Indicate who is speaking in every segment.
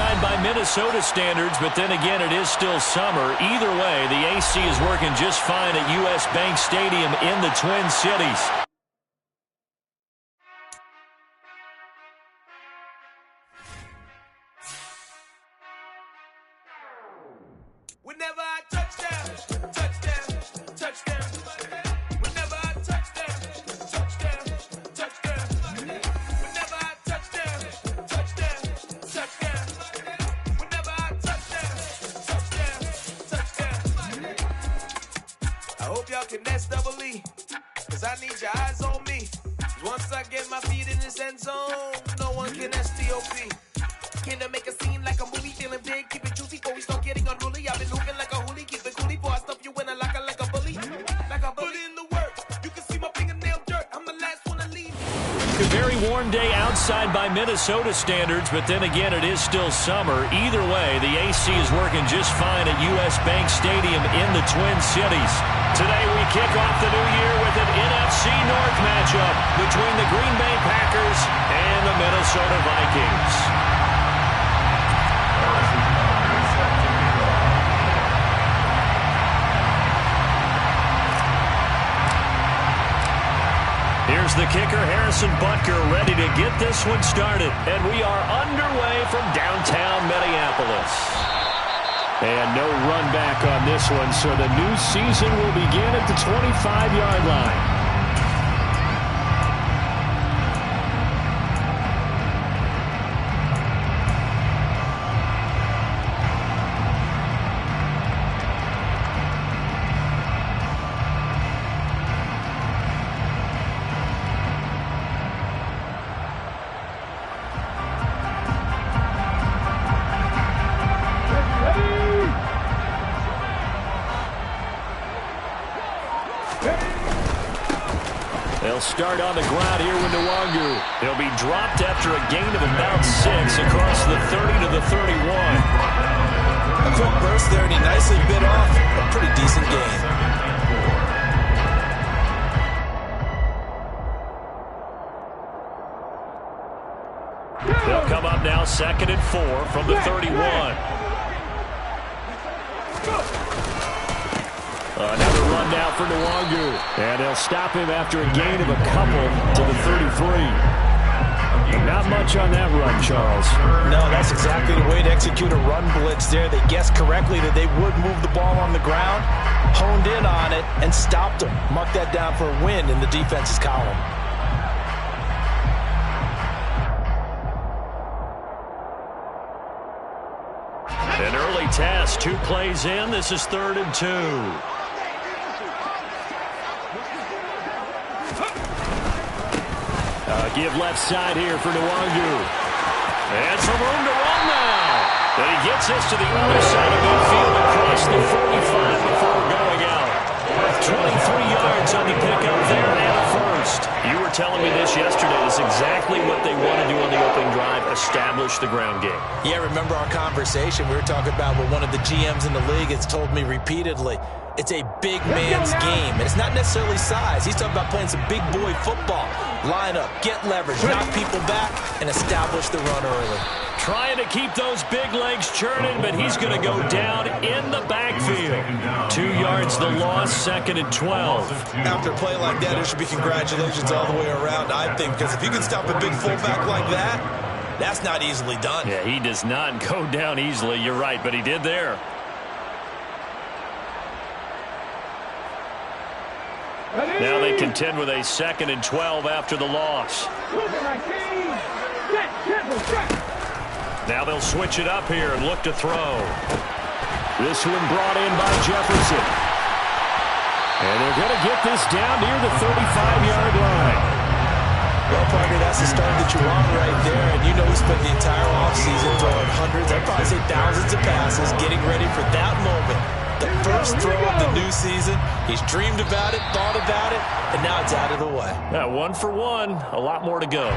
Speaker 1: outside by Minnesota standards, but then again, it is still summer. Either way, the AC is working just fine at U.S. Bank Stadium in the Twin Cities.
Speaker 2: Whenever I touchdown, touchdown, touchdown. Whenever I touchdown, touchdown, touchdown. Whenever I touchdown, touchdown, touchdown. Whenever I touchdown, touchdown, touchdown. I hope y'all can nest double E, cause I need your eyes on me. Once I get my feet in this end zone, no one can STOP. Can I make a scene like a movie, feeling big, keep it juicy before we start getting unruly. I've been hooping like a hoolie, keep it coolie before I stuff you in a locker like a bully. Like a bully in the work, you can see my fingernail dirt, I'm the last one to leave.
Speaker 1: A very warm day outside by Minnesota standards, but then again, it is still summer. Either way, the AC is working just fine at U.S. Bank Stadium in the Twin Cities. Today, we kick off the new year with an NFC North matchup between the Green Bay Packers and the Minnesota Vikings. Here's the kicker, Harrison Butker, ready to get this one started. And we are underway from downtown Minneapolis. And no run back on this one, so the new season will begin at the 25-yard line. They'll start on the ground here with Nwangu. He'll be dropped after a gain of about 6 across the 30 to the 31.
Speaker 3: A quick burst there, and he nicely bit off a pretty decent gain.
Speaker 1: They'll come up now 2nd and 4 from the 31. Another run now for Nwangu. And they'll stop him after a gain of a couple to the 33. Not much on that run, Charles.
Speaker 3: No, that's exactly the way to execute a run blitz there. They guessed correctly that they would move the ball on the ground, honed in on it, and stopped him. Mark that down for a win in the defense's column.
Speaker 1: An early test, 2 plays in. This is 3rd and 2. Give left side here for Nwangu. And some room to run now. But he gets this to the other side of midfield across the 45 before going out. 23 yards on the pickup there and a first. You were telling me this yesterday. This is exactly what they want to do on the opening drive, establish the ground game.
Speaker 3: Yeah, remember our conversation. We were talking about what one of the GMs in the league has told me repeatedly. It's a big man's game, and it's not necessarily size. He's talking about playing some big boy football. Line up, get leverage, knock people back, and establish the run early.
Speaker 1: Trying to keep those big legs churning, but he's going to go down in the backfield. 2 yards the loss, 2nd and 12.
Speaker 3: After a play like that, there should be congratulations all the way around, I think, because if you can stop a big fullback like that, that's not easily done.
Speaker 1: Yeah, he does not go down easily. You're right, but he did there. Now they contend with a 2nd and 12 after the loss. Now they'll switch it up here and look to throw. This one brought in by Jefferson. And they're going to get this down near the 35-yard line.
Speaker 3: Well, partner, that's the start that you want right there. And you know he spent the entire offseason throwing hundreds, I'd probably say thousands of passes, getting ready for that moment. The first throw of the new season. He's dreamed about it, thought about it, and now it's out of the way.
Speaker 1: 1 for 1. A lot more to go.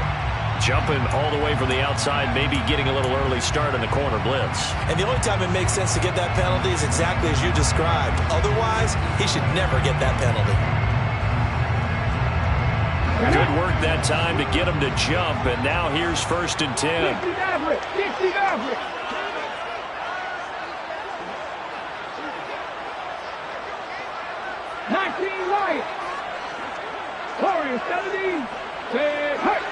Speaker 1: Jumping all the way from the outside, maybe getting a little early start on the corner blitz.
Speaker 3: And the only time it makes sense to get that penalty is exactly as you described. Otherwise, he should never get that penalty.
Speaker 1: Good work that time to get him to jump, and now here's 1st and 10.
Speaker 4: 19 right. Warriors 70. Say hurt.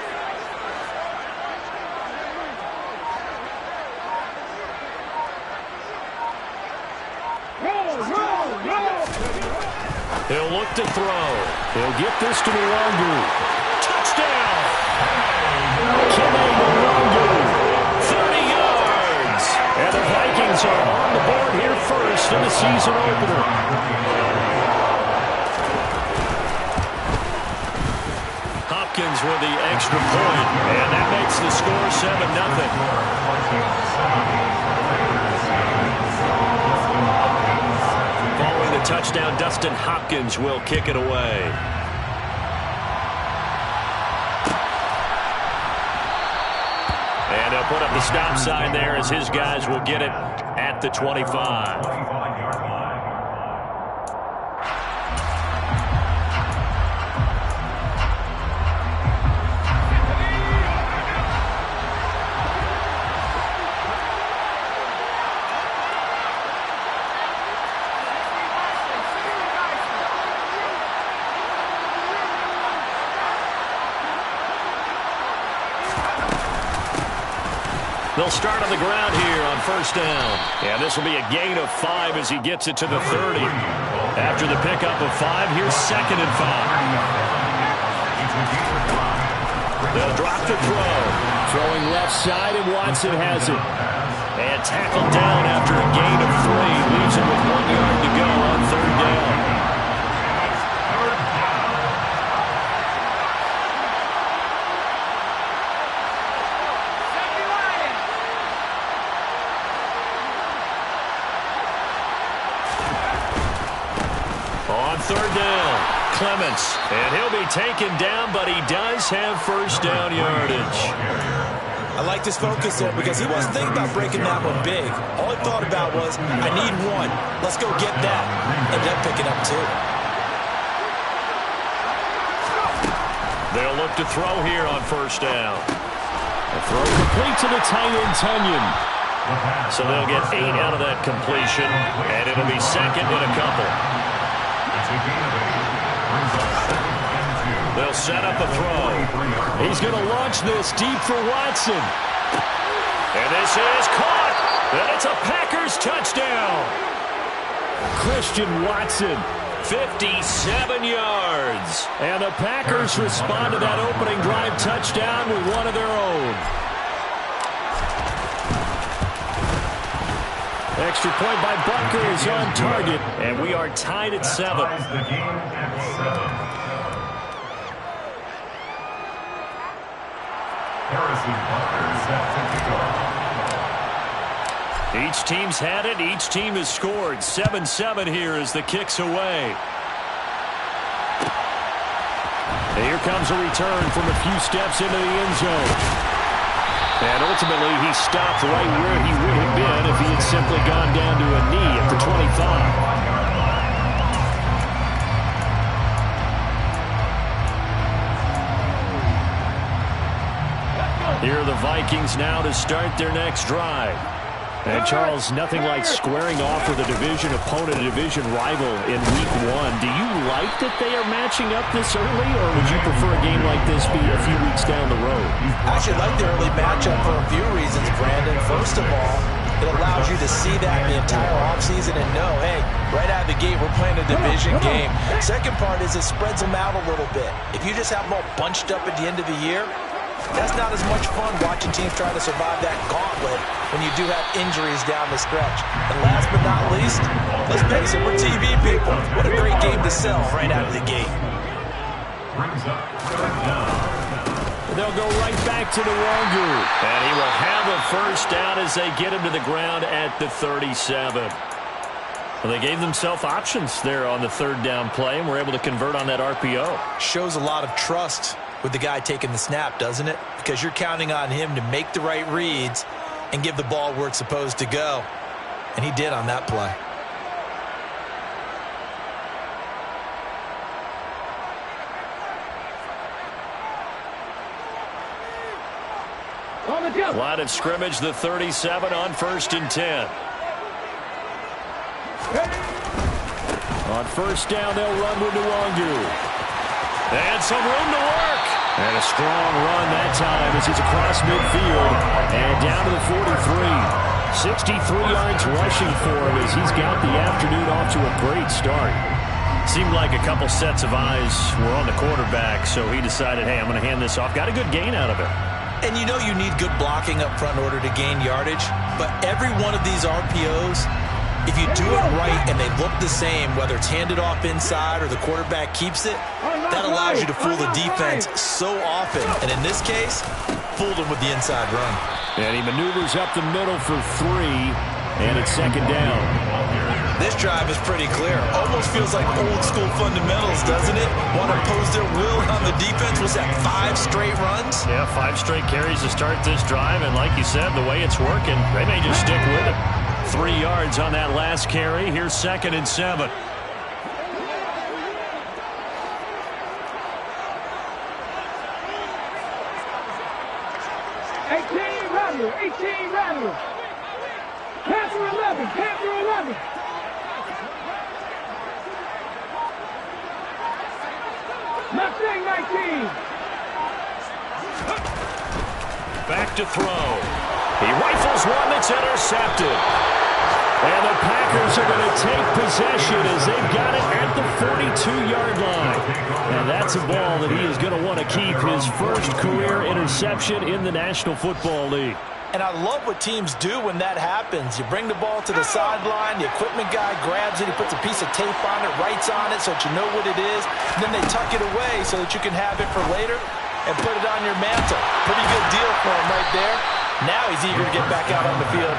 Speaker 1: He'll look to throw. He'll get this to Nwangu. Touchdown! Kene Nwangu, 30 yards. And the Vikings are on the board here first in the season opener. Hopkins with the extra point, and that makes the score 7-0. Following the touchdown, Dustin Hopkins will kick it away. And they'll put up the stop sign there as his guys will get it at the 25. They'll start on the ground here on first down. And this will be a gain of 5 as he gets it to the 30. After the pickup of 5, here's 2nd and 5. They'll drop the throw. Throwing left side, and Watson has it. And tackled down after a gain of 3. Leaves him with 1 yard to go on third down. Third down, Clements, and he'll be taken down, but he does have first down yardage.
Speaker 3: I like this focus there because he wasn't thinking about breaking that one big. All he thought about was, I need 1. Let's go get that. Ended up picking up 2.
Speaker 1: They'll look to throw here on first down. A throw complete to the tight end, Tunyon. So they'll get 8 out of that completion, and it'll be 2nd and a couple. They'll set up a throw. He's going to launch this deep for Watson. And this is caught. And it's a Packers touchdown. Christian Watson, 57 yards. And the Packers respond to that opening drive touchdown with one of their own. Extra point by Butker is on target, and we are tied at 7. Each team's had it. Each team has scored. 7-7 here as the kick's away. And here comes a return from a few steps into the end zone. And ultimately, he stopped right where he would have been if he had simply gone down to a knee at the 25. Here are the Vikings now to start their next drive. And, Charles, nothing like squaring off with a division opponent, a division rival in Week 1. Do you like that they are matching up this early, or would you prefer a game like this be a few weeks down the road?
Speaker 3: I actually like the early matchup for a few reasons, Brandon. First of all, it allows you to see that the entire offseason and know, hey, right out of the gate, we're playing a division game. Second part is it spreads them out a little bit. If you just have them all bunched up at the end of the year, that's not as much fun watching teams trying to survive that gauntlet when you do have injuries down the stretch. And last but not least, let's face it, we're TV people. What a great game to sell right out of the gate.
Speaker 1: They'll go right back to Nwangu. And he will have a first down as they get him to the ground at the 37. Well, they gave themselves options there on the third down play and were able to convert on that RPO.
Speaker 3: Shows a lot of trust with the guy taking the snap, doesn't it? Because you're counting on him to make the right reads and give the ball where it's supposed to go. And he did on that play.
Speaker 1: Line of scrimmage, the 37 on 1st and 10. On first down, they'll run with Nwangu. And some room to work. And a strong run that time as he's across midfield and down to the 43. 63 yards rushing for him as he's got the afternoon off to a great start. Seemed like a couple sets of eyes were on the quarterback, so he decided, hey, I'm going to hand this off. Got a good gain out of it.
Speaker 3: And you know you need good blocking up front in order to gain yardage, but every one of these RPOs, if you do it right and they look the same, whether it's handed off inside or the quarterback keeps it, that allows you to fool the defense so often. And in this case, fooled him with the inside run.
Speaker 1: And he maneuvers up the middle for 3, and it's second down.
Speaker 3: This drive is pretty clear. Almost feels like old school fundamentals, doesn't it? Want to impose their will on the defense. Was that 5 straight runs?
Speaker 1: Yeah, 5 straight carries to start this drive, and like you said, the way it's working, they may just stick with it. 3 yards on that last carry. Here's 2nd and 7.
Speaker 4: Panther 11, Panther 11. Mustang 19.
Speaker 1: Back to throw. He rifles one that's intercepted. And the Packers are going to take possession as they've got it at the 42-yard line. And that's a ball that he is going to want to keep, his first career interception in the National Football League.
Speaker 3: And I love what teams do when that happens. You bring the ball to the sideline, the equipment guy grabs it, he puts a piece of tape on it, writes on it so that you know what it is, and then they tuck it away so that you can have it for later and put it on your mantle. Pretty good deal for him right there. Now he's eager to get back out on the field.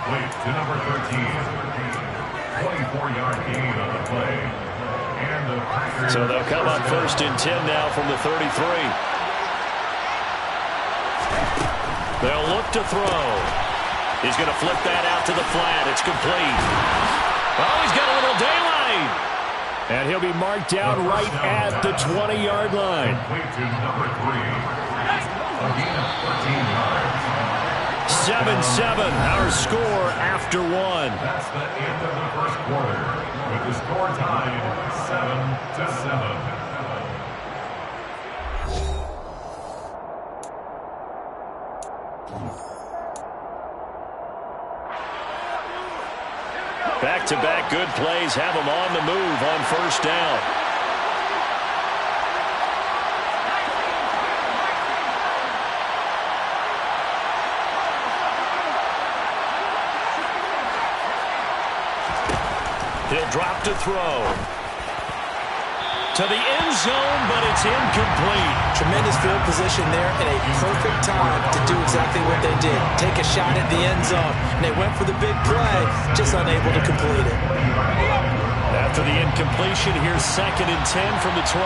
Speaker 5: To number 13, 24-yard gain on the play. And the Packers.
Speaker 1: So they'll come up 1st and 10 now from the 33. They'll look to throw. He's going to flip that out to the flat. It's complete. Oh, he's got a little daylight. And he'll be marked down right at the 20-yard line.
Speaker 5: To number 3. Again, 13 yards.
Speaker 1: 7-7, our score after 1.
Speaker 5: That's the end of the first quarter, with the score tied 7-7.
Speaker 1: Back-to-back good plays have them on the move on first down. He'll drop to throw. To the end zone, but it's incomplete.
Speaker 3: Tremendous field position there and a perfect time to do exactly what they did. Take a shot at the end zone. And they went for the big play, just unable to complete it.
Speaker 1: After the incompletion, here's 2nd and 10 from the 20.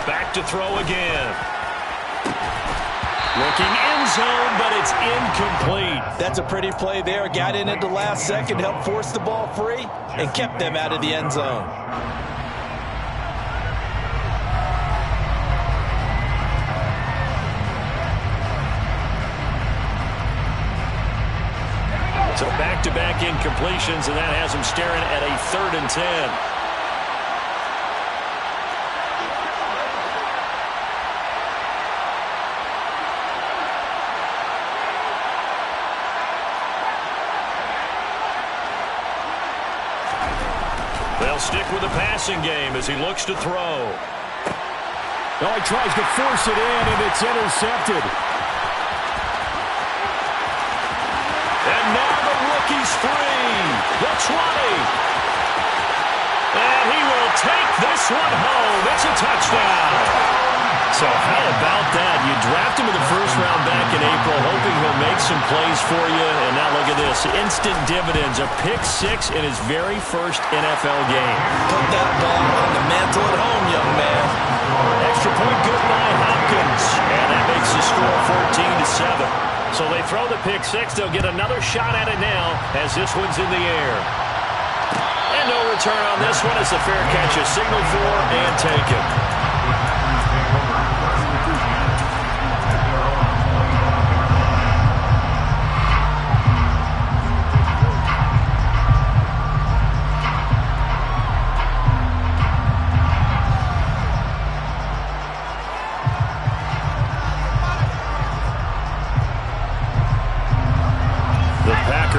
Speaker 1: Back to throw again. Looking end zone, but it's incomplete.
Speaker 3: That's a pretty play there. Got in at the last second, helped force the ball free, and kept them out of the end zone.
Speaker 1: So back-to-back incompletions, and that has them staring at a 3rd and 10. stick with the passing game as he looks to throw.
Speaker 6: Oh, he tries to force it in, and it's intercepted.
Speaker 1: And now the rookie's free. The 20. And he will take this one home. It's a touchdown. So how about that? You draft him in the first round back in April, hoping he'll make some plays for you. And now look at this. Instant dividends. A pick six in his very first NFL game.
Speaker 3: Put that ball on the mantle at home, young man.
Speaker 1: Extra point good by Hopkins. And that makes the score 14-7. So they throw the pick six. They'll get another shot at it now as this one's in the air. And no return on this one as the fair catch is signaled for and taken.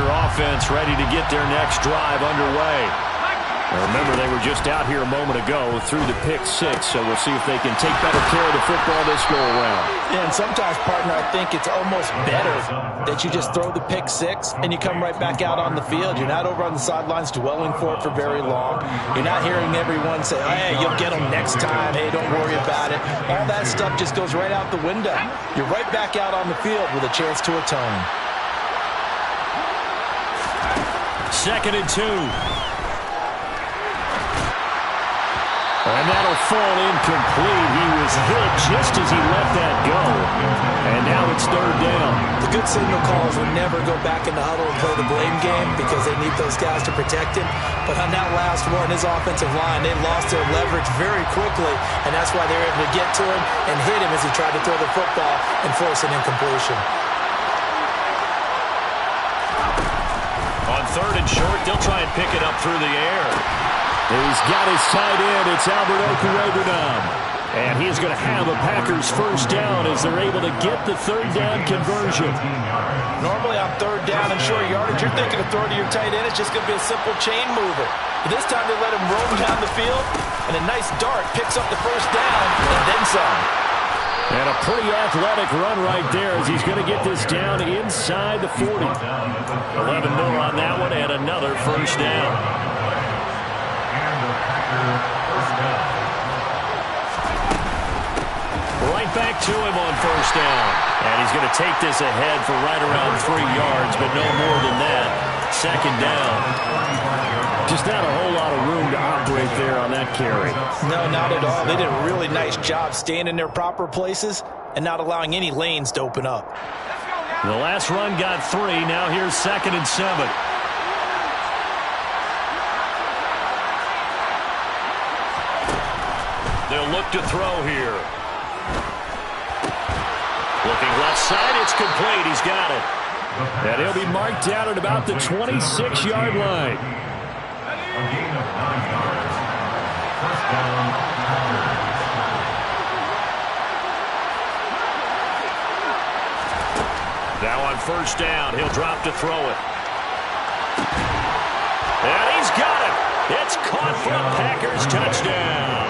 Speaker 1: Offense ready to get their next drive underway. Now remember, they were just out here a moment ago through the pick six, so we'll see if they can take better care of the football this go-around.
Speaker 3: Yeah, and sometimes, partner, I think it's almost better that you just throw the pick six and you come right back out on the field. You're not over on the sidelines dwelling for it for very long. You're not hearing everyone say, hey, you'll get them next time. Hey, don't worry about it. All that stuff just goes right out the window. You're right back out on the field with a chance to atone.
Speaker 1: 2nd and 2. And that'll fall incomplete. He was hit just as he let that go. And now it's 3rd down.
Speaker 3: The good signal calls will never go back in the huddle and play the blame game because they need those guys to protect him. But on that last one, his offensive line, they lost their leverage very quickly, and that's why they were able to get to him and hit him as he tried to throw the football and force an incompletion.
Speaker 1: On 3rd and short, they'll try and pick it up through the air.
Speaker 6: He's got his tight end. It's Albert Okwuegbunam. And he's going to have a Packers first down as they're able to get the 3rd down conversion.
Speaker 3: Normally on 3rd down and short yardage, you're thinking of throwing to your tight end. It's just going to be a simple chain mover. But this time they let him roam down the field, and a nice dart picks up the first down and then some.
Speaker 6: And a pretty athletic run right there as he's going to get this down inside the 40.
Speaker 1: 11 more on that one and another first down. Right back to him on first down. And he's going to take this ahead for right around 3 yards, but no more than that. 2nd down.
Speaker 6: Just not a whole lot of room to operate there on that carry.
Speaker 3: No, not at all. They did a really nice job staying in their proper places and not allowing any lanes to open up.
Speaker 1: The last run got 3. Now here's 2nd and 7. They'll look to throw here. Looking left side, it's complete. He's got it.
Speaker 6: And he'll be marked down at about the 26-yard line.
Speaker 5: A gain of 9 yards. First down.
Speaker 1: Now on first down, he'll drop to throw it. And he's got it. It's caught for a Packers touchdown.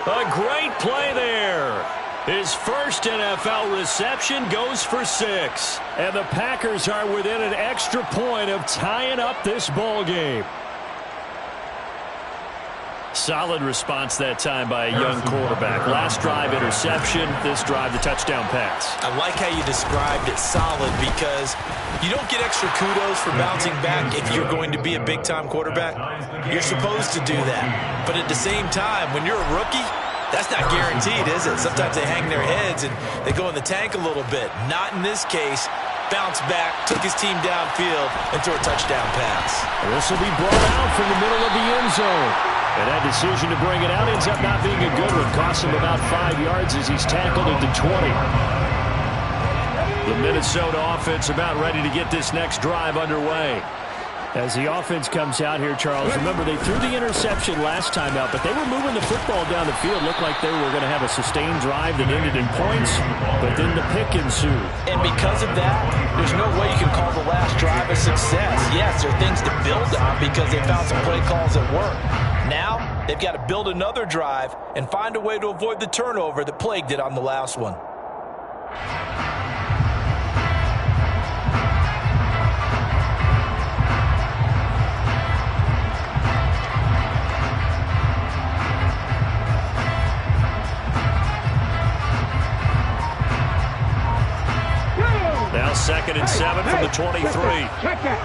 Speaker 1: A great play there. His first NFL reception goes for 6.
Speaker 6: And the Packers are within an extra point of tying up this ball game.
Speaker 1: Solid response that time by a young quarterback. Last drive, interception. This drive, the touchdown pass.
Speaker 3: I like how you described it, solid, because you don't get extra kudos for bouncing back if you're going to be a big-time quarterback. You're supposed to do that. But at the same time, when you're a rookie, that's not guaranteed, is it? Sometimes they hang their heads and they go in the tank a little bit. Not in this case. Bounced back, took his team downfield, and threw a touchdown pass.
Speaker 6: This will be brought out from the middle of the end zone.
Speaker 1: And that decision to bring it out ends up not being a good one. Costs him about 5 yards as he's tackled at the 20. The Minnesota offense about ready to get this next drive underway.
Speaker 6: As the offense comes out here, Charles, remember they threw the interception last time out, but they were moving the football down the field. Looked like they were going to have a sustained drive that ended in points, but then the pick ensued.
Speaker 3: And because of that, there's no way you can call the last drive a success. Yes, there are things to build on because they found some play calls that work. Now, they've got to build another drive and find a way to avoid the turnover that plagued it on the last one.
Speaker 6: Now 2nd and 7 from the 23.
Speaker 4: Check that.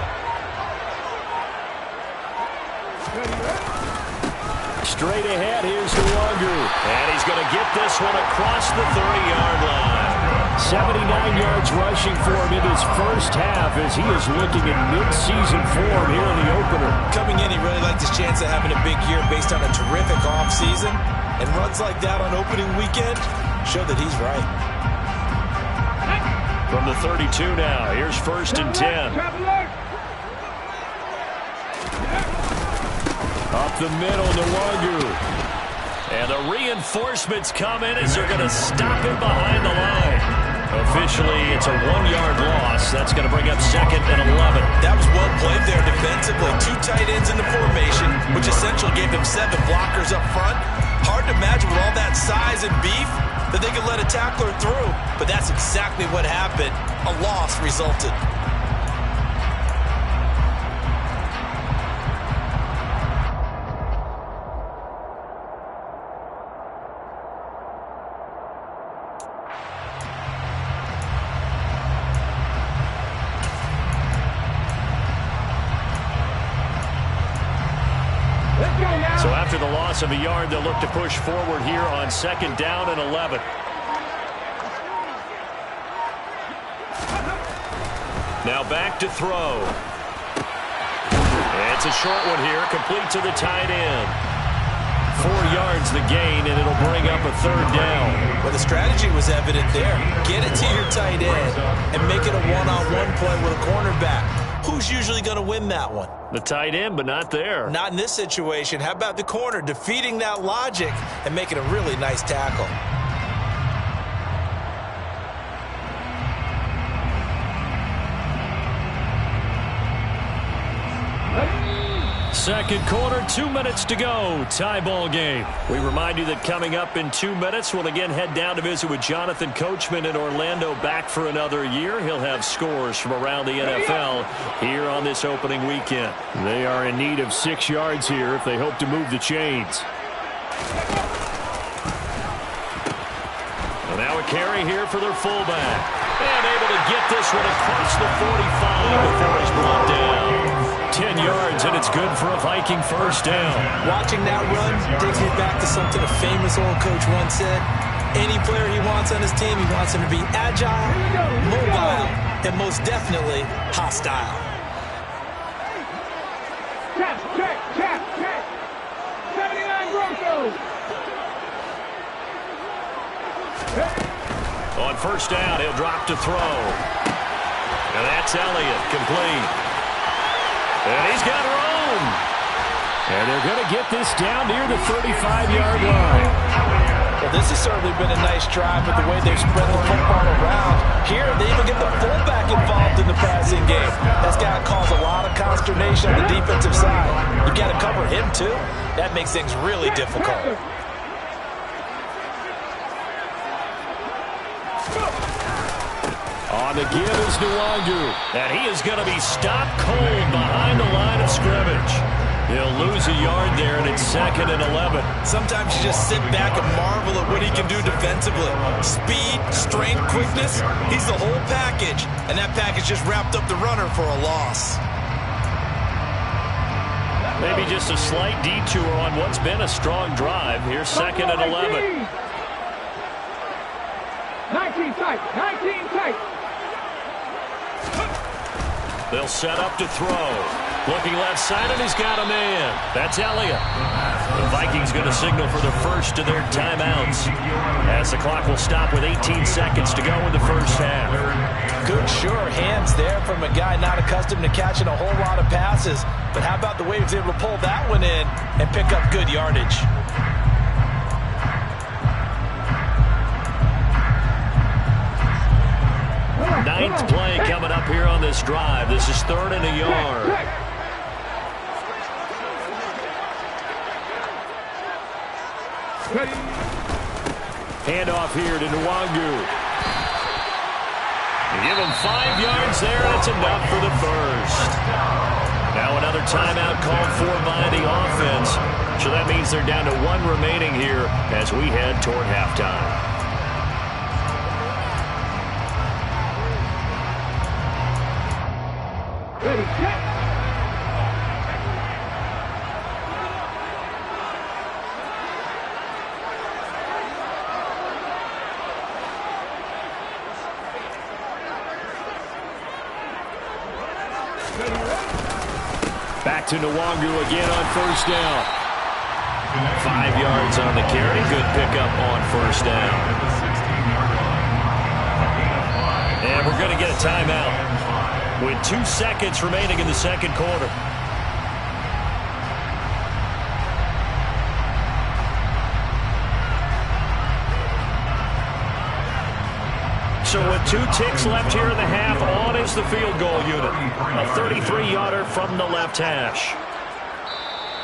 Speaker 6: Straight ahead, here's Nwangu. And he's going to get this one across the 30-yard line. 79 yards rushing for him in his first half as he is looking in mid-season form here in the opener.
Speaker 3: Coming in, he really liked his chance of having a big year based on a terrific offseason. And runs like that on opening weekend show that he's right.
Speaker 6: From the 32 now, here's 1st and 10. Up the middle, Nwangu. And the reinforcements come in as they're going to stop him behind the line. Officially, it's a 1-yard loss. That's going to bring up 2nd and 11.
Speaker 3: That was well played there defensively. 2 tight ends in the formation, which essentially gave them 7 blockers up front. Hard to imagine with all that size and beef that they could let a tackler through. But that's exactly what happened. A loss resulted.
Speaker 6: So after the loss of a yard, they'll look to push forward here on 2nd down and 11. Now back to throw. It's a short one here, complete to the tight end. 4 yards the gain, and it'll bring up a 3rd down.
Speaker 3: Well, the strategy was evident there. Get it to your tight end and make it a one-on-one play with a cornerback. Who's usually going to win that one?
Speaker 6: The tight end, but not there.
Speaker 3: Not in this situation. How about the corner defeating that logic and making a really nice tackle?
Speaker 6: Second quarter, 2 minutes to go. Tie ball game. We remind you that coming up in 2 minutes, we'll again head down to visit with Jonathan Coachman in Orlando, back for another year. He'll have scores from around the NFL here on this opening weekend. They are in need of 6 yards here if they hope to move the chains. And now a carry here for their fullback. And able to get this one across the 45 before he's brought down. 10 yards, and it's good for a Viking 1st down.
Speaker 3: Watching that run takes me back to something a famous old coach once said. Any player he wants on his team, he wants him to be agile, mobile, and most definitely hostile.
Speaker 4: Check. 79 Broncos.
Speaker 6: On 1st down, he'll drop to throw. And that's Elliott, complete. And he's got room. And they're going to get this down near the 35-yard line.
Speaker 3: Well, this has certainly been a nice drive with the way they've spread the football around. Here, they even get the fullback involved in the passing game. That's got to cause a lot of consternation on the defensive side. You've got to cover him, too. That makes things really difficult.
Speaker 6: On the give is Nwangu. And he is going to be stopped cold behind the line of scrimmage. He'll lose a yard there, and it's 2nd and 11.
Speaker 3: Sometimes you just sit back and marvel at what he can do defensively. Speed, strength, quickness, he's the whole package. And that package just wrapped up the runner for a loss.
Speaker 6: Maybe just a slight detour on what's been a strong drive. Here's 2nd and 11.
Speaker 4: 19 tight.
Speaker 6: They'll set up to throw. Looking left side, and he's got a man. That's Elliott. The Vikings going to signal for the first of their timeouts as the clock will stop with 18 seconds to go in the first half.
Speaker 3: Good, sure hands there from a guy not accustomed to catching a whole lot of passes. But how about the way he was able to pull that one in and pick up good yardage?
Speaker 6: Ninth play coming up here on this drive. This is 3rd and a yard. Handoff here to Nwangu. Give him 5 yards there. That's enough for the first. Now another timeout called for by the offense. So that means they're down to 1 remaining here as we head toward halftime.
Speaker 4: Ready, set.
Speaker 6: Back to Nwangu again on first down. 5 yards on the carry. Good pickup on first down. And we're going to get a timeout with 2 seconds remaining in the second quarter. So with 2 ticks left here in the half, on is the field goal unit. A 33-yarder from the left hash.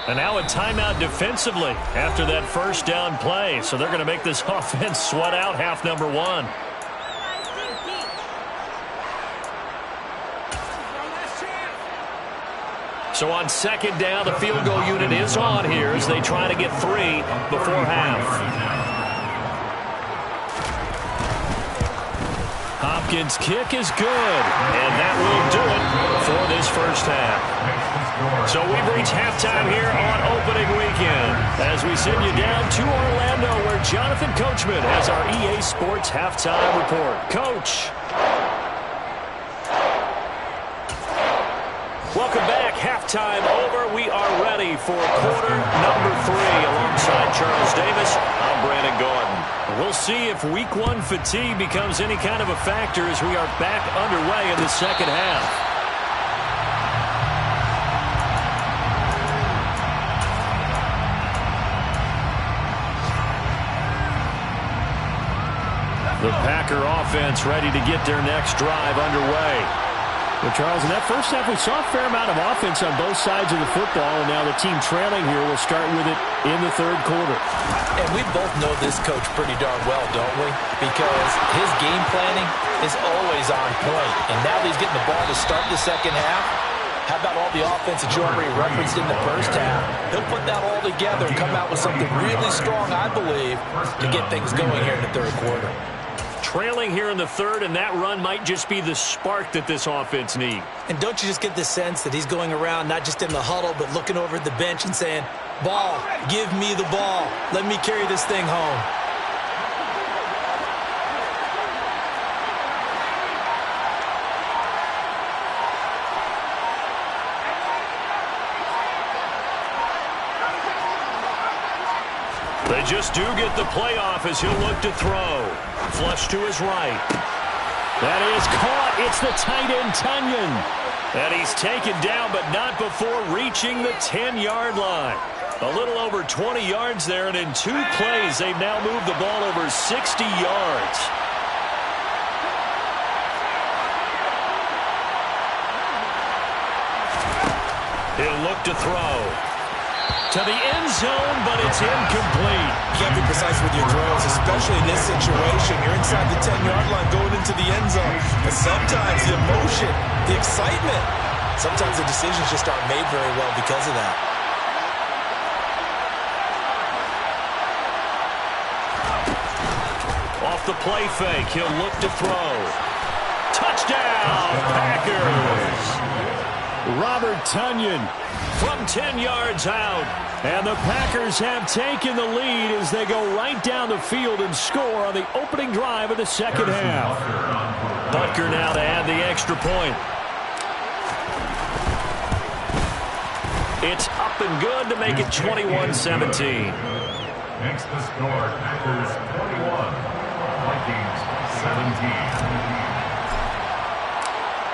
Speaker 6: And now a timeout defensively after that first down play. So they're going to make this offense sweat out half number 1. So on second down, the field goal unit is on here as they try to get 3 before half. Hopkins' kick is good, and that will do it for this first half. So we've reached halftime here on opening weekend as we send you down to Orlando where Jonathan Coachman has our EA Sports halftime report. Coach. Welcome back. Halftime over. We are ready for quarter number 3 alongside Charles Davis. I'm Brandon Gordon. We'll see if week 1 fatigue becomes any kind of a factor as we are back underway in the second half. The Packer offense ready to get their next drive underway. Well, Charles, in that first half, we saw a fair amount of offense on both sides of the football, and now the team trailing here will start with it in the third quarter.
Speaker 3: And we both know this coach pretty darn well, don't we? Because his game planning is always on point. And now that he's getting the ball to start the second half, how about all the offense that you already referenced in the first half? He'll put that all together and come out with something really strong, I believe, to get things going here in the third quarter.
Speaker 6: Trailing here in the third, and that run might just be the spark that this offense needs.
Speaker 7: And don't you just get the sense that he's going around not just in the huddle, but looking over at the bench and saying, ball, give me the ball. Let me carry this thing home.
Speaker 6: They just do get the playoff as he'll look to throw. Flush to his right. That is caught. It's the tight end, Tunyon. And he's taken down, but not before reaching the 10-yard line. A little over 20 yards there, and in 2 plays, they've now moved the ball over 60 yards. He'll look to throw. To the end zone, but it's incomplete.
Speaker 3: You can't be precise with your throws, especially in this situation. You're inside the 10-yard line going into the end zone. But sometimes the emotion, the excitement, sometimes the decisions just aren't made very well because of that.
Speaker 6: Off the play fake, he'll look to throw. Touchdown, Packers! Robert Tunyon from 10 yards out. And the Packers have taken the lead as they go right down the field and score on the opening drive of the second half. Butker now to add the extra point. It's up and good to make it 21-17.
Speaker 5: Next the score, Packers 21, Vikings 17.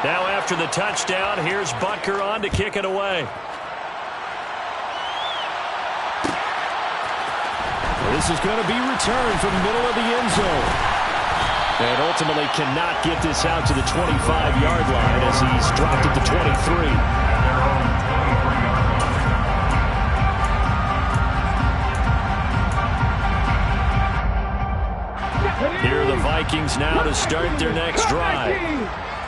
Speaker 6: Now after the touchdown, here's Butker on to kick it away.
Speaker 1: This is going to be returned from the middle of the end zone. And ultimately cannot get this out to the 25-yard line as he's dropped it to 23. Here are the Vikings now to start their next drive.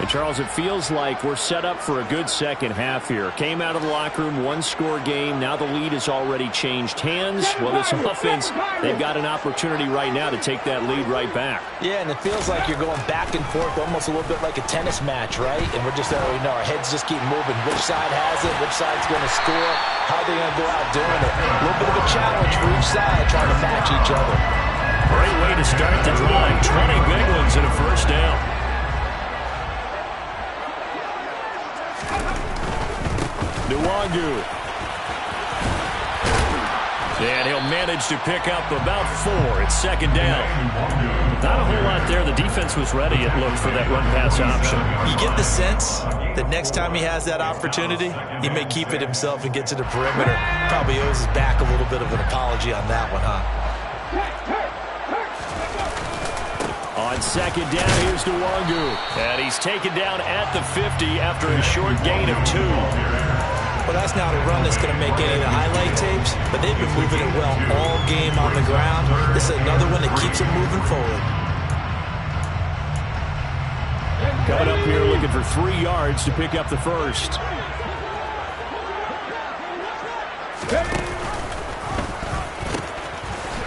Speaker 1: And, Charles, it feels like we're set up for a good second half here. Came out of the locker room, one-score game. Now the lead has already changed hands. Well, this offense, they've got an opportunity right now to take that lead right back.
Speaker 7: Yeah, and it feels like you're going back and forth almost a little bit like a tennis match, right? And we're just, our heads just keep moving. Which side has it? Which side's going to score? How are they going to go out doing it? A little bit of a challenge for each side trying to match each other.
Speaker 6: Great way to start the drive. 20 big ones and a first down. Nwangu. And he'll manage to pick up about 4. It's second down. Not a whole lot there. The defense was ready, it looked, for that run-pass option.
Speaker 7: You get the sense that next time he has that opportunity, he may keep it himself and get to the perimeter. Probably owes his back a little bit of an apology on that one, huh?
Speaker 6: On second down, here's Nwangu. And he's taken down at the 50 after a short gain of 2.
Speaker 7: Well, that's not a run that's going to make any of the highlight tapes, but they've been moving it well all game on the ground. This is another one that keeps them moving forward.
Speaker 6: Coming up here looking for 3 yards to pick up the first.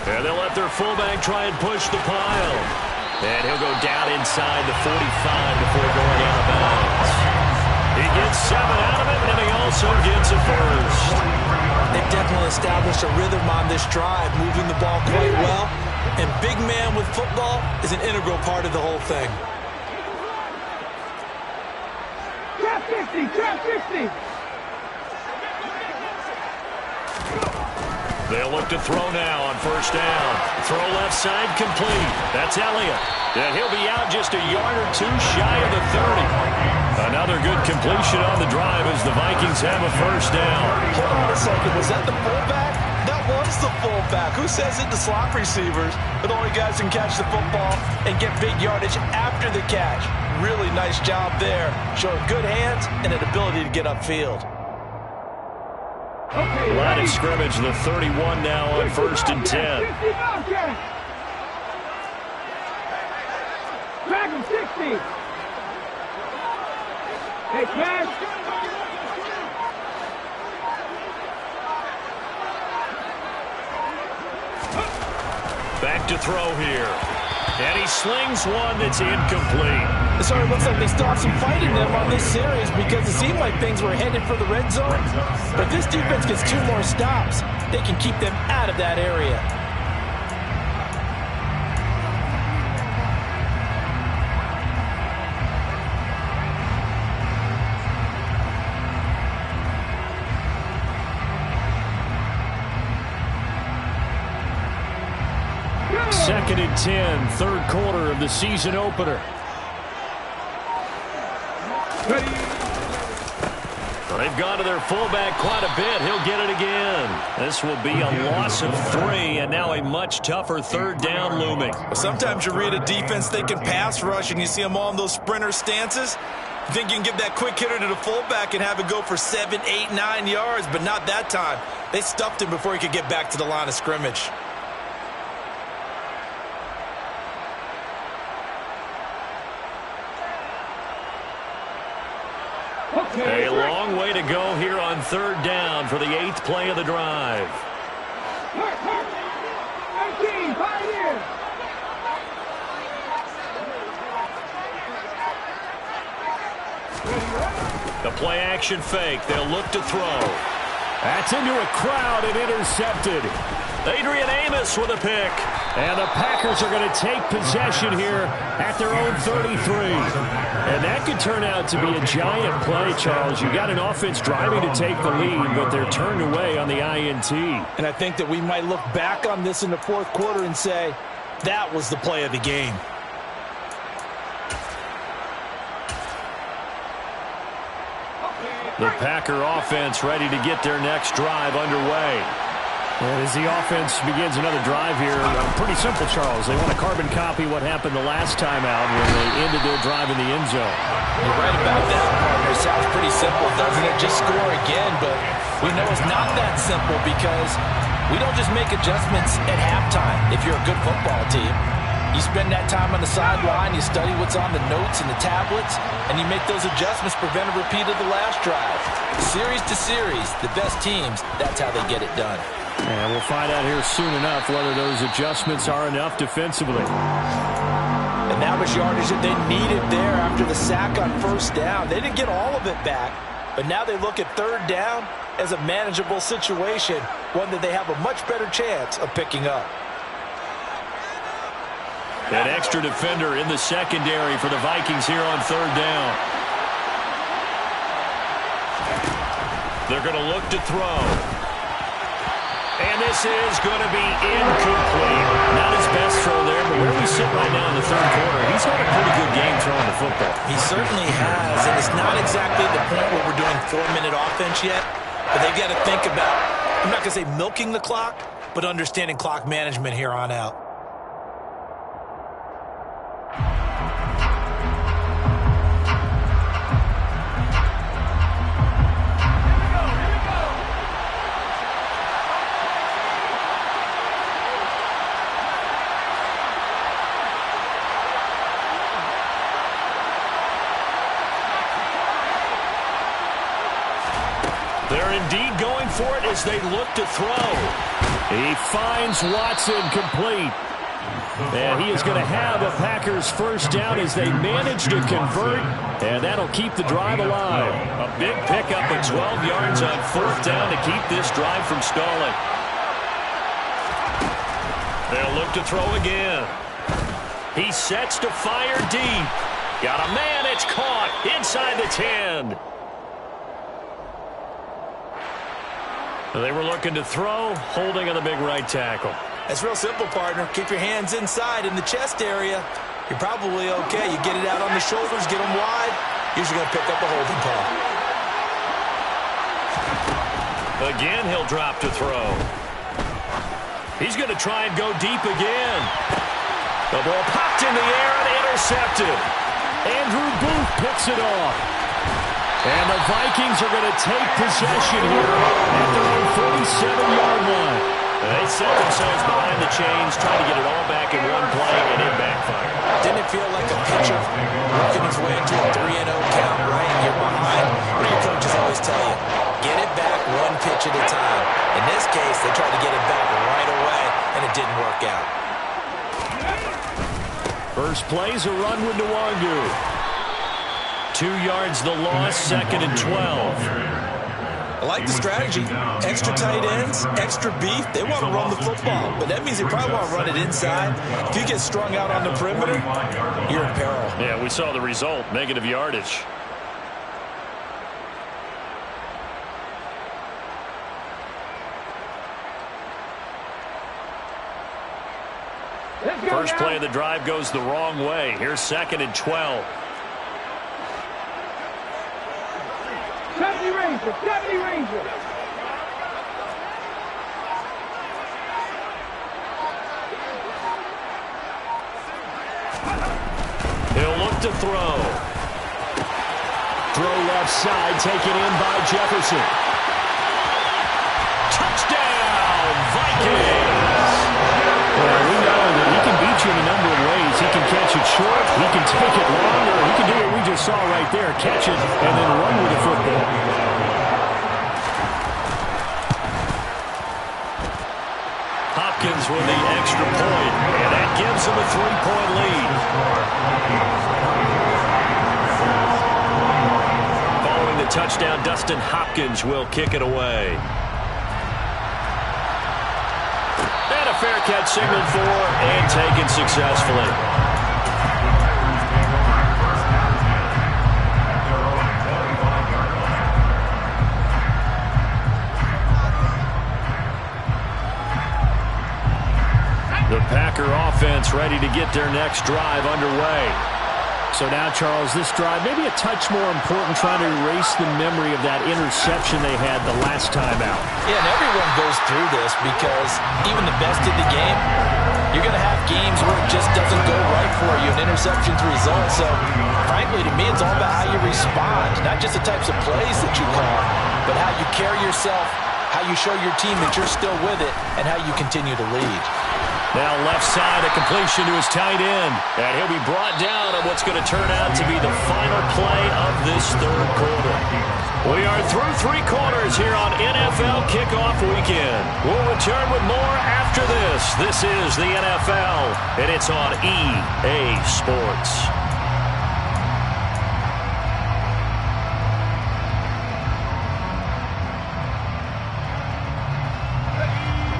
Speaker 6: And they'll let their fullback try and push the pile. And he'll go down inside the 45 before going out of bounds. He gets 7 out of it, and he also gets a first.
Speaker 7: They've definitely established a rhythm on this drive, moving the ball quite well. And big man with football is an integral part of the whole thing.
Speaker 4: Trap 50, trap 50.
Speaker 6: They'll look to throw now on first down. Throw left side complete. That's Elliott. And he'll be out just a yard or 2 shy of the 30. Another good completion on the drive as the Vikings have a first down.
Speaker 7: Hold on a second. Was that the fullback? That was the fullback. Who says it to slot receivers? But only guys can catch the football and get big yardage after the catch. Really nice job there. Showing good hands and an ability to get upfield.
Speaker 6: Line of scrimmage, the 31 now on first and 10.
Speaker 4: Back him 60. Hey, pass.
Speaker 6: Back to throw here. And he slings one that's incomplete.
Speaker 7: It sort of looks like they still have some fight in them on this series because it seemed like things were headed for the red zone. But this defense gets 2 more stops. They can keep them out of that area.
Speaker 6: Second and 10, third quarter of the season opener. They've gone to their fullback quite a bit. He'll get it again. This will be a loss of 3, and now a much tougher third down looming.
Speaker 7: Sometimes you read a defense thinking pass rush, and you see them all in those sprinter stances. You think you can give that quick hitter to the fullback and have it go for 7, 8, 9 yards, but not that time. They stuffed him before he could get back to the line of scrimmage.
Speaker 6: A long way to go here on third down for the 8th play of the drive.
Speaker 4: 18, Pioneer.
Speaker 6: The play action fake. They'll look to throw. That's into a crowd and intercepted. Adrian Amos with a pick. And the Packers are going to take possession here at their own 33. And that could turn out to be a giant play, Charles. You got an offense driving to take the lead, but they're turned away on the INT.
Speaker 7: And I think that we might look back on this in the fourth quarter and say, that was the play of the game.
Speaker 6: The Packer offense ready to get their next drive underway. And as the offense begins another drive here, pretty simple, Charles. They want to carbon copy what happened the last time out when they ended their drive in the end zone.
Speaker 7: You're right about that, partner. It sounds pretty simple, doesn't it? Just score again, but we know it's not that simple because we don't just make adjustments at halftime if you're a good football team. You spend that time on the sideline, you study what's on the notes and the tablets, and you make those adjustments, prevent a repeat of the last drive. Series to series, the best teams, that's how they get it done.
Speaker 6: And we'll find out here soon enough whether those adjustments are enough defensively.
Speaker 7: And that was yardage that they needed there after the sack on first down. They didn't get all of it back, but now they look at third down as a manageable situation, one that they have a much better chance of picking up.
Speaker 6: An extra defender in the secondary for the Vikings here on third down. They're going to look to throw. And this is going to be incomplete. Not his best throw there, but where we sit right now in the third quarter, he's had a pretty good game throwing the football.
Speaker 7: He certainly has, and it's not exactly the point where we're doing 4-minute offense yet, but they've got to think about, I'm not going to say milking the clock, but understanding clock management here on out.
Speaker 6: They're indeed going for it as they look to throw. He finds Watson complete. And he is going to have a Packers first down as they manage to convert, and that'll keep the drive alive. A big pickup of 12 yards on fourth down to keep this drive from stalling. They'll look to throw again. He sets to fire deep. Got a man, it's caught inside the 10. They were looking to throw, holding on the big right tackle.
Speaker 7: It's real simple, partner. Keep your hands inside in the chest area. You're probably okay. You get it out on the shoulders, get them wide. Usually going to pick up a holding call.
Speaker 6: Again, he'll drop to throw. He's going to try and go deep again. The ball popped in the air and intercepted. Andrew Booth picks it off. And the Vikings are going to take possession here at their own 47-yard line. They set themselves behind the chains, trying to get it all back in one play, and it backfired.
Speaker 7: Didn't it feel like a pitcher working his way into a 3-0 count, right? You're behind. What do your coaches always tell you? Get it back one pitch at a time. In this case, they tried to get it back right away, and it didn't work out.
Speaker 6: First play's a run with Nwangu. 2 yards the loss, second and 12.
Speaker 7: I like the strategy. Extra tight ends, extra beef. They want to run the football, but that means they probably want to run it inside. If you get strung out on the perimeter, you're in peril.
Speaker 6: Yeah, we saw the result, negative yardage. First play of the drive goes the wrong way. Here's second and 12.
Speaker 4: 70 Rangers, 70 Rangers.
Speaker 6: He'll look to throw. Throw left side, taken in by Jefferson. Touchdown, Vikings! Well, we know that he can beat you in a number of ways. He can catch it short, he can take it long, or he can do what we just saw right there, catch it and then run with the football. Hopkins with the extra point, and that gives him a 3-point lead. Following the touchdown, Dustin Hopkins will kick it away. fair catch signaled for and taken successfully. The Packer offense ready to get their next drive underway.
Speaker 8: So now, Charles, this drive maybe a touch more important, trying to erase the memory of that interception they had the last time out.
Speaker 7: Yeah, and everyone goes through this because even the best in the game, you're going to have games where it just doesn't go right for you, and interceptions result. So, frankly, to me, it's all about how you respond, not just the types of plays that you call, but how you carry yourself, how you show your team that you're still with it, and how you continue to lead.
Speaker 6: Now left side, a completion to his tight end. And he'll be brought down on what's going to turn out to be the final play of this third quarter. We are through 3 quarters here on NFL Kickoff Weekend. We'll return with more after this. This is the NFL, and it's on EA Sports.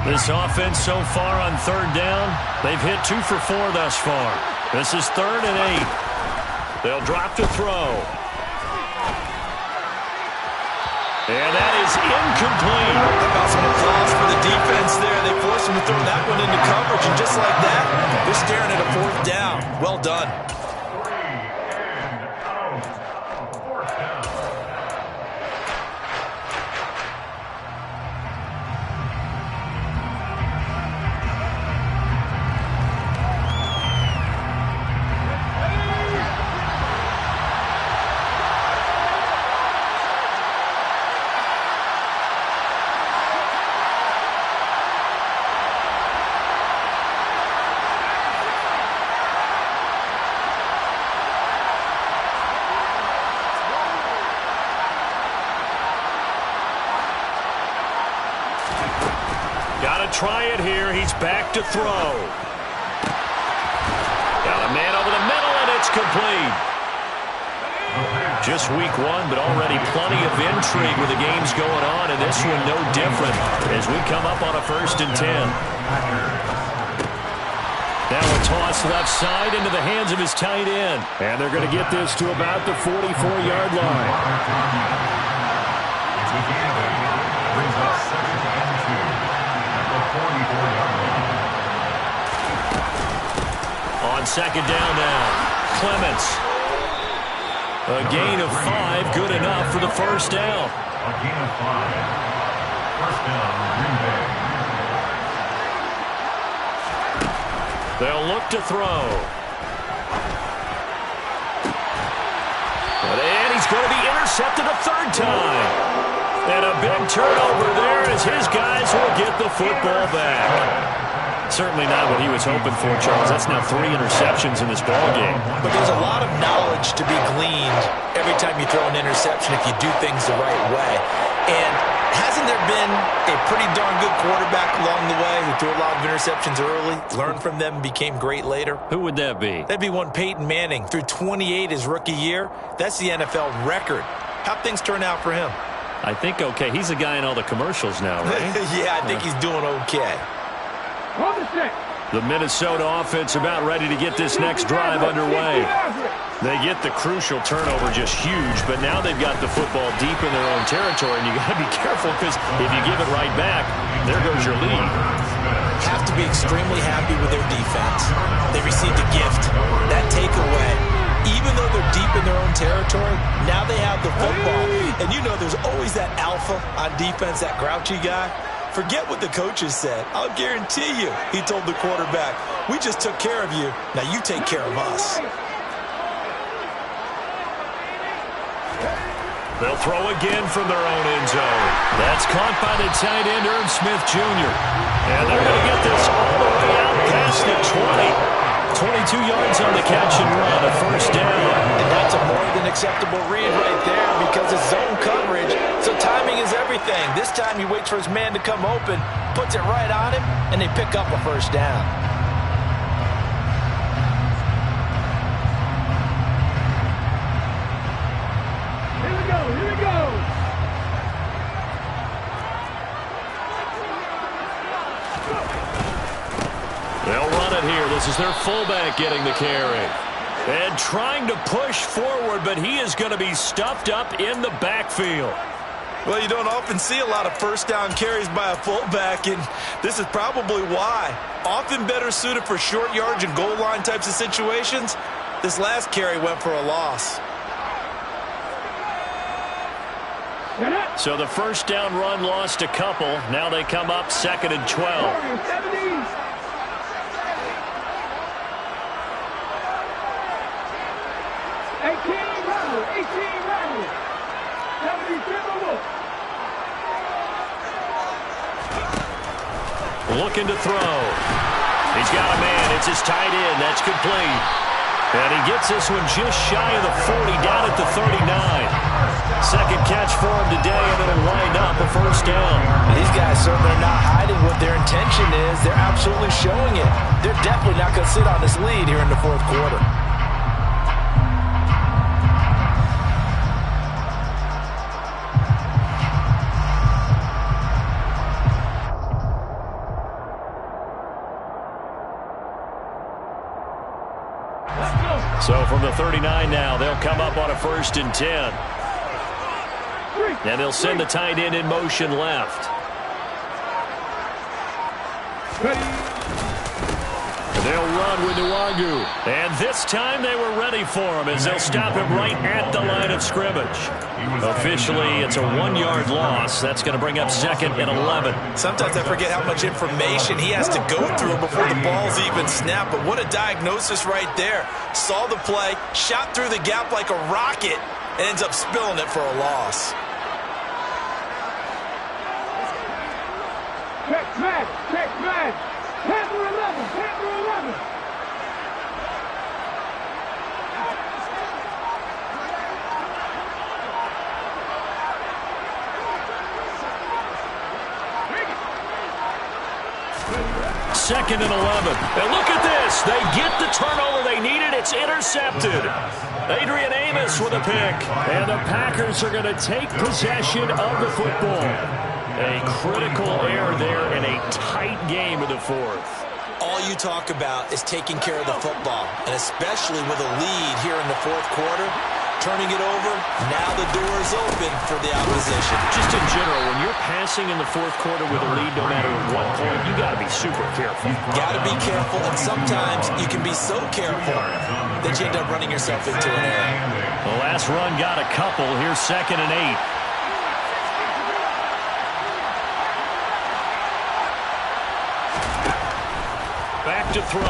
Speaker 6: This offense so far on third down, they've hit 2 for 4 thus far. This is 3rd and 8. They'll drop to throw. And that is incomplete.
Speaker 7: How about some applause for the defense there? They forced him to throw that one into coverage, and just like that, they're staring at a 4th down. Well done.
Speaker 6: Got to try it here. He's back to throw. Got a man over the middle, and it's complete. Just week 1, but already plenty of intrigue with the games going on, and this one no different as we come up on a 1st and 10. Now a toss left side into the hands of his tight end. And they're going to get this to about the 44-yard line.
Speaker 5: Brings up 2nd and 2 at the 44-yard line.
Speaker 6: On 2nd down now, Clements. A gain of 5, good enough for the 1st down.
Speaker 5: A gain of 5. 1st down, Green Bay.
Speaker 6: They'll look to throw. And he's going to be intercepted a 3rd time. And a big turnover there as his guys will get the football back. Certainly not what he was hoping for, Charles. That's now 3 interceptions in this ballgame.
Speaker 7: But there's a lot of knowledge to be gleaned every time you throw an interception if you do things the right way. And hasn't there been a pretty darn good quarterback along the way who threw a lot of interceptions early, learned from them, became great later?
Speaker 6: Who would that be?
Speaker 7: That'd be one Peyton Manning. Threw 28 his rookie year. That's the NFL record. How'd things turn out for him?
Speaker 6: I think okay. He's a guy in all the commercials now, right?
Speaker 7: Yeah, I think he's doing okay.
Speaker 6: The Minnesota offense about ready to get this next drive underway. They get the crucial turnover, just huge, but now they've got the football deep in their own territory, and you got to be careful because if you give it right back, there goes your lead.
Speaker 7: Have to be extremely happy with their defense. They received a gift. That takeaway, even though they're deep in their own territory, now they have the football. And you know there's always that alpha on defense, that grouchy guy. Forget what the coaches said. I'll guarantee you, he told the quarterback, we just took care of you. Now you take care of us.
Speaker 6: They'll throw again from their own end zone. That's caught by the tight end, Irv Smith Jr. And they're going to get this all the way out past the 20. 22 yards on the catch and run, a 1st down.
Speaker 7: And that's a more than acceptable read right there because it's zone coverage, so timing is everything. This time he waits for his man to come open, puts it right on him, and they pick up a 1st down.
Speaker 4: Here we go, here we go.
Speaker 6: fullback getting the carry. And trying to push forward, but he is going to be stuffed up in the backfield.
Speaker 7: Well, you don't often see a lot of first down carries by a fullback, and this is probably why. Often better suited for short yardage and goal line types of situations. This last carry went for a loss.
Speaker 6: So the first down run lost a couple. Now they come up 2nd and 12. Looking to throw. He's got a man. It's his tight end. That's complete. And he gets this one just shy of the 40, down at the 39. Second catch for him today, and it'll wind up a first down.
Speaker 7: These guys certainly are not hiding what their intention is. They're absolutely showing it. They're definitely not going to sit on this lead here in the fourth quarter.
Speaker 6: So from the 39 now, they'll come up on a 1st and 10. And they'll send the tight end in motion left. They'll run with Nwangu. And this time they were ready for him as they'll stop him right at the line of scrimmage. Officially, it's a 1-yard loss. That's going to bring up 2nd and 11.
Speaker 7: Sometimes I forget how much information he has to go through before the ball's even snapped. But what a diagnosis right there. Saw the play, shot through the gap like a rocket, and ends up spilling it for a loss.
Speaker 4: Check man. Panther 11, Panther 11.
Speaker 6: Second and 11. And look at this. They get the turnover they needed. It's intercepted. Adrian Amos with a pick. And the Packers are going to take possession of the football. A critical error there in a tight game in the fourth.
Speaker 3: All you talk about is taking care of the football, and especially with a lead here in the fourth quarter, turning it over, now the door is open for the opposition.
Speaker 6: Just in general, when you're passing in the fourth quarter with a lead, no matter at what point, you got to be super careful.
Speaker 3: Got to be careful, and sometimes you can be so careful that you end up running yourself into an error.
Speaker 6: The last run got a couple. Here's 2nd and 8. Back to throw.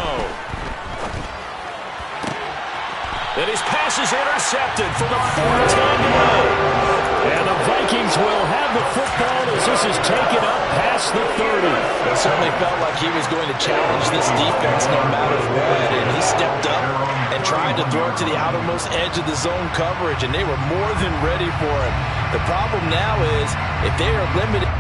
Speaker 6: And his pass is intercepted for the 4th time in a row. And the Vikings will have the football as this is taken up past the 30.
Speaker 7: It certainly felt like he was going to challenge this defense no matter what, and he stepped up and tried to throw it to the outermost edge of the zone coverage, and they were more than ready for it. The problem now is if they are limited.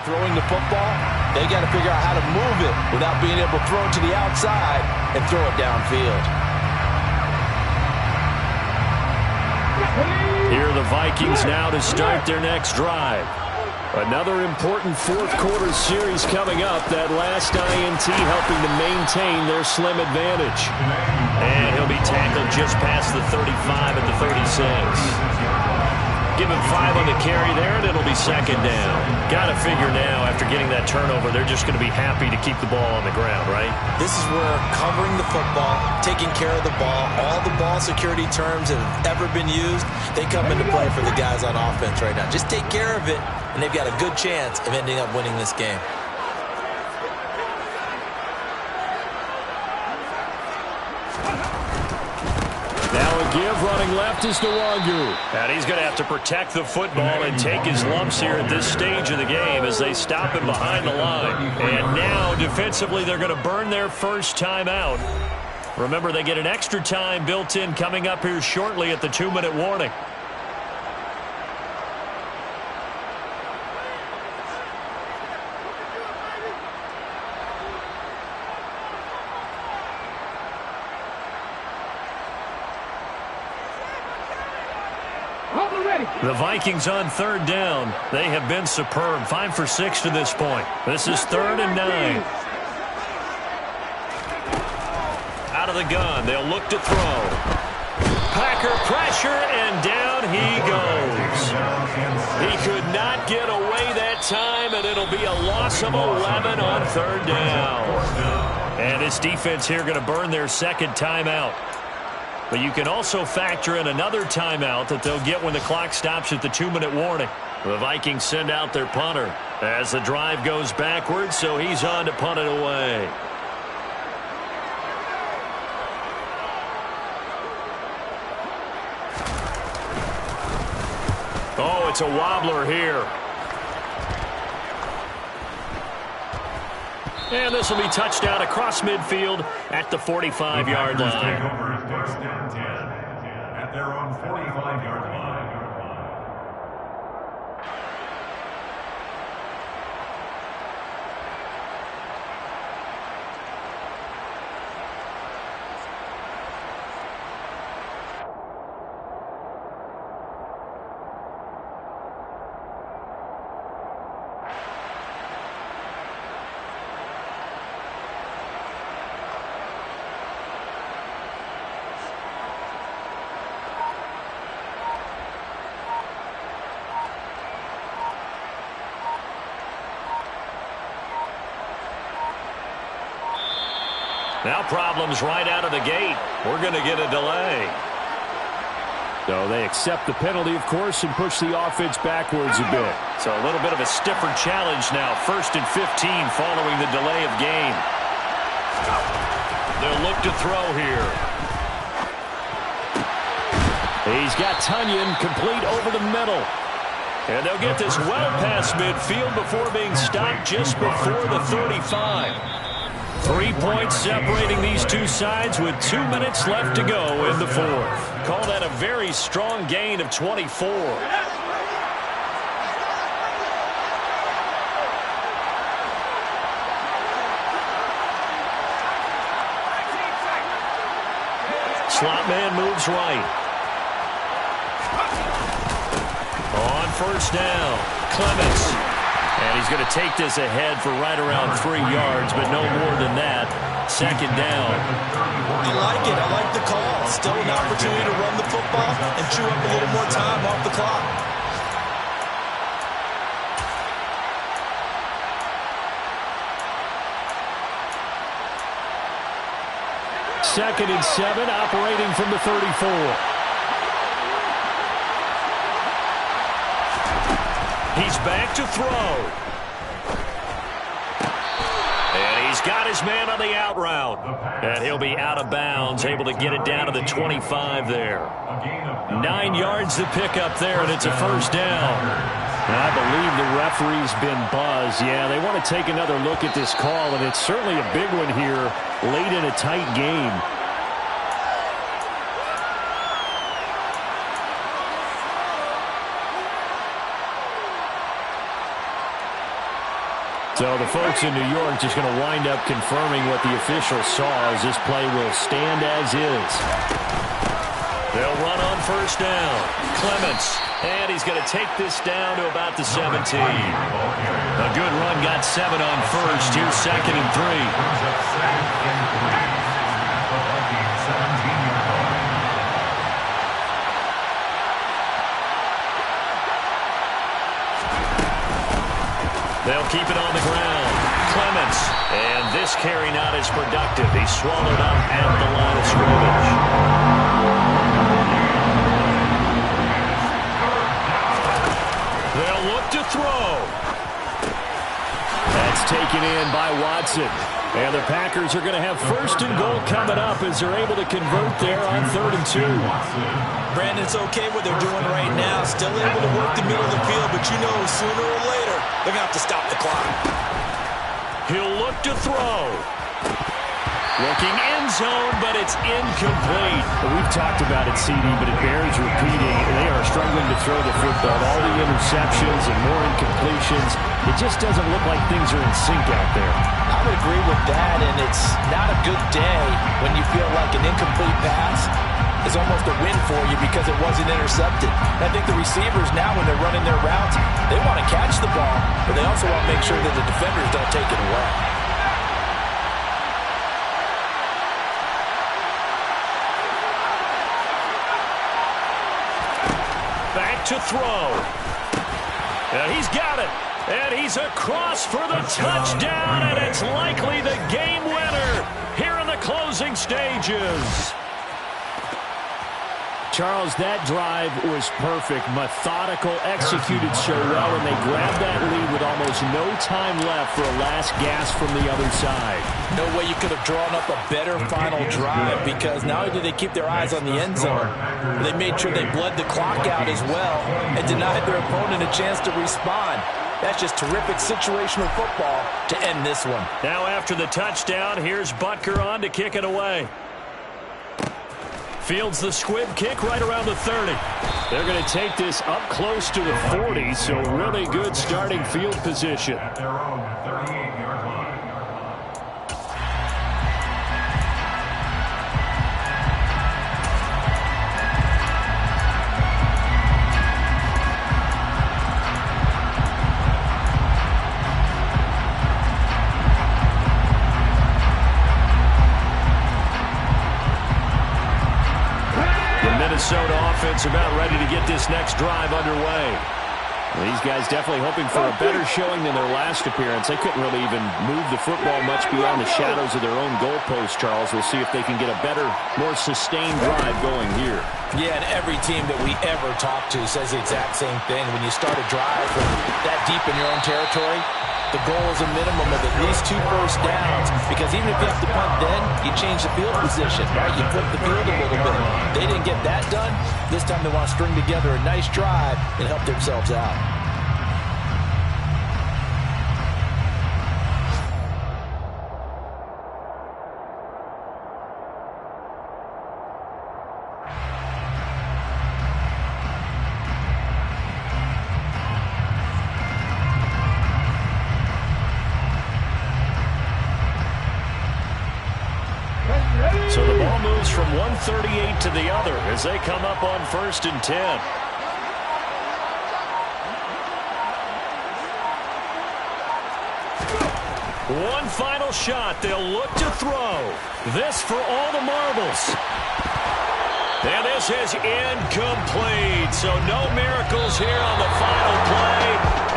Speaker 7: Throwing the football, they got to figure out how to move it without being able to throw it to the outside and throw it downfield.
Speaker 6: Here are the Vikings now to start their next drive. Another important fourth quarter series coming up. That last INT helping to maintain their slim advantage. And he'll be tackled just past the 35 at the 36. Give him 5 on the carry there, and it'll be 2nd down. Got to figure now, after getting that turnover, they're just going to be happy to keep the ball on the ground, right?
Speaker 3: This is where covering the football, taking care of the ball, all the ball security terms that have ever been used, they come into play for the guys on offense right now. Just take care of it, and they've got a good chance of ending up winning this game.
Speaker 6: Give running left is Nwangu. And he's going to have to protect the football and take his lumps here at this stage of the game as they stop him behind the line. And now, defensively, they're going to burn their first time out. Remember, they get an extra time built in coming up here shortly at the 2-minute warning.
Speaker 4: Hold it ready.
Speaker 6: The Vikings on third down. They have been superb. 5 for 6 to this point. This is 3rd and 9. Out of the gun. They'll look to throw. Packer pressure, and down he goes. He could not get away that time, and it'll be a loss of 11 on 3rd down. And this defense here going to burn their second timeout. But you can also factor in another timeout that they'll get when the clock stops at the 2-minute warning. The Vikings send out their punter as the drive goes backwards, so he's on to punt it away. Oh, it's a wobbler here. And this will be touchdown across midfield at the 45-yard line.
Speaker 5: First down 10 at their own 45-yard line.
Speaker 6: Now problems right out of the gate. We're going to get a delay.
Speaker 8: So they accept the penalty, of course, and push the offense backwards a bit.
Speaker 6: So a little bit of a stiffer challenge now. 1st and 15 following the delay of game. They'll look to throw here.
Speaker 8: He's got Tunyon complete over the middle.
Speaker 6: And they'll get this well past midfield before being stopped just before the 35. 3 points separating these two sides with 2 minutes left to go in the 4th. Call that a very strong gain of 24. Slot man moves right. On 1st down, Clements. And he's going to take this ahead for right around 3 yards, but no more than that. 2nd down.
Speaker 3: I like it. I like the call. Still an opportunity to run the football and chew up a little more time off the clock.
Speaker 8: Second and 7, operating from the 34.
Speaker 6: He's back to throw. And he's got his man on the out route. And he'll be out of bounds, able to get it down to the 25 there. 9 yards to pick up there, and it's a 1st down.
Speaker 8: And I believe the referee's been buzzed. Yeah, they want to take another look at this call, and it's certainly a big one here late in a tight game. So the folks in New York just going to wind up confirming what the official saw as this play will stand as is.
Speaker 6: They'll run on 1st down. Clements. And he's going to take this down to about the 17. A good run got 7 on 1st. Here's 2nd and 3. They'll keep it on the ground. Clements. And this carry not as productive. He's swallowed up at the line of scrimmage. They'll look to throw.
Speaker 8: That's taken in by Watson. And the Packers are going to have 1st and goal coming up as they're able to convert there on 3rd and 2.
Speaker 3: Brandon, it's okay what they're doing right now. Still able to work the middle of the field, but you know sooner or later they're going to have to stop the clock.
Speaker 6: He'll look to throw. Looking end zone, but it's incomplete.
Speaker 8: We've talked about it, CD, but it bears repeating. They are struggling to throw the football. All the interceptions and more incompletions. It just doesn't look like things are in sync out there.
Speaker 7: I would agree with that, and it's not a good day when you feel like an incomplete pass is almost a win for you because it wasn't intercepted. I think the receivers now, when they're running their routes, they want to catch the ball, but they also want to make sure that the defenders don't take it away.
Speaker 6: Back to throw. And he's got it. And he's across for the touchdown, and it's likely the game winner here in the closing stages.
Speaker 8: Charles, that drive was perfect. Methodical, executed so well, and they grabbed that lead with almost no time left for a last gasp from the other side.
Speaker 7: No way you could have drawn up a better final drive, because not only did they keep their eyes on the end zone, they made sure they bled the clock out as well and denied their opponent a chance to respond. That's just terrific situational football to end this one.
Speaker 6: Now after the touchdown, here's Butker on to kick it away. Fields the squib kick right around the 30.
Speaker 8: They're going to take this up close to the 40, so really good starting field position.
Speaker 5: At their own 38-yard line.
Speaker 6: Minnesota offense about ready to get this next drive underway.
Speaker 8: Well, these guys definitely hoping for a better showing than their last appearance. They couldn't really even move the football much beyond the shadows of their own goalpost, Charles. We'll see if they can get a better, more sustained drive going here.
Speaker 7: Yeah, and every team that we ever talk to says the exact same thing. When you start a drive from that deep in your own territory, the goal is a minimum of at least 2 first downs, because even if you have to punt then, you change the field position, right? You flip the field a little bit. They didn't get that done. This time they want to string together a nice drive and help themselves out.
Speaker 6: So the ball moves from 138 to the other as they come up on 1st and 10. One final shot. They'll look to throw. This for all the marbles. And this is incomplete. So no miracles here on the final play.